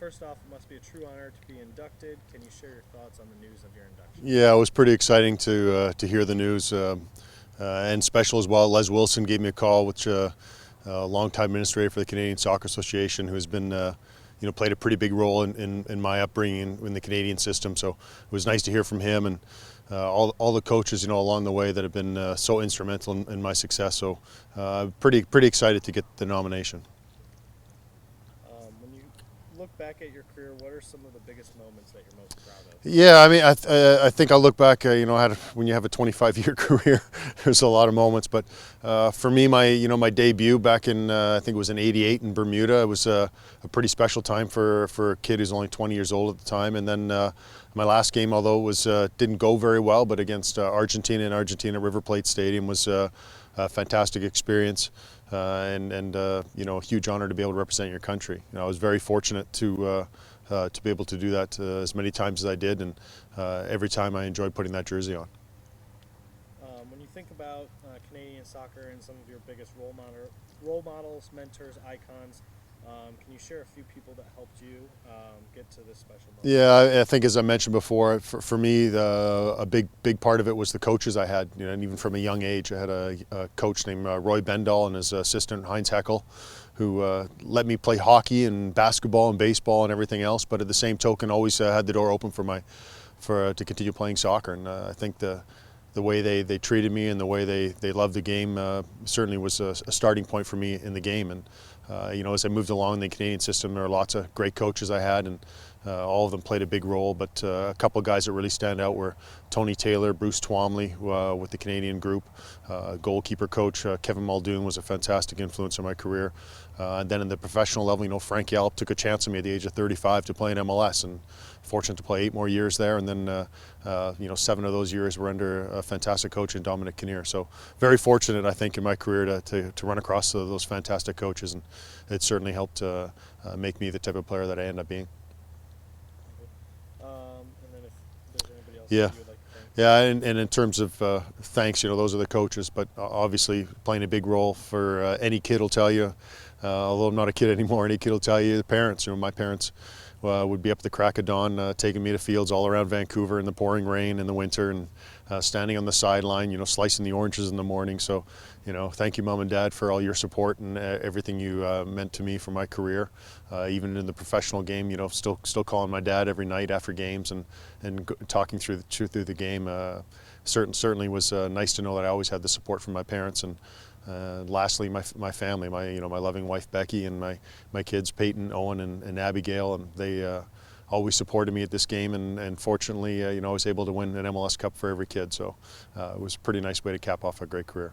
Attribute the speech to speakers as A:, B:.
A: first off, it must be a true honor to be inducted. Can you share your thoughts on the news of your induction?
B: Yeah, it was pretty exciting to hear the news, and special as well. Les Wilson gave me a call, which a longtime administrator for the Canadian Soccer Association, who has been played a pretty big role in my upbringing in the Canadian system. So it was nice to hear from him and all the coaches along the way that have been so instrumental in my success. So pretty excited to get the nomination.
A: When you look back at your career, what are some of the biggest moments that you're most proud of?
B: Yeah, I mean, I think I look back. When you have a 25-year career, there's a lot of moments. But for me, my debut back in I think it was in '88 in Bermuda. It was a pretty special time for a kid who's only 20 years old at the time. And then my last game, although it was didn't go very well, but against Argentina in Argentina River Plate Stadium was a fantastic experience. And a huge honor to be able to represent your country. I was very fortunate to be able to do that as many times as I did, and every time I enjoyed putting that jersey on.
A: When you think about Canadian soccer and some of your biggest role models, mentors, icons, can you share a few people that helped you get to this special moment?
B: Yeah, I think as I mentioned before, for me, a big part of it was the coaches I had. And even from a young age, I had a coach named Roy Bendall and his assistant Heinz Heckel, who let me play hockey and basketball and baseball and everything else. But at the same token, always had the door open to continue playing soccer. And I think the way they treated me and the way they loved the game certainly was a starting point for me in the game. And as I moved along in the Canadian system, there were lots of great coaches I had, and all of them played a big role. But a couple of guys that really stand out were Tony Taylor, Bruce Twomley with the Canadian group. Goalkeeper coach Kevin Muldoon was a fantastic influence in my career. And then in the professional level, Frank Yallop took a chance on me at the age of 35 to play in MLS, and fortunate to play 8 more years there. And then 7 of those years were under a fantastic coach in Dominic Kinnear. So very fortunate, I think, in my career to run across those fantastic coaches, and it certainly helped make me the type of player that I ended up being.
A: And then if there's anybody else
B: Yeah.
A: that you would like to thank.
B: Yeah, and in terms of thanks, those are the coaches, but obviously playing a big role for any kid will tell you, although I'm not a kid anymore, any kid will tell you the parents. My parents would be up at the crack of dawn taking me to fields all around Vancouver in the pouring rain in the winter, and standing on the sideline, slicing the oranges in the morning. So, thank you, Mom and Dad, for all your support and everything you meant to me for my career. Even in the professional game, still calling my dad every night after games and talking through the game. Certainly was nice to know that I always had the support from my parents. And lastly, my family, my loving wife Becky, and my kids Peyton, Owen, and Abigail, and they always supported me at this game. And fortunately, I was able to win an MLS Cup for every kid. So it was a pretty nice way to cap off a great career.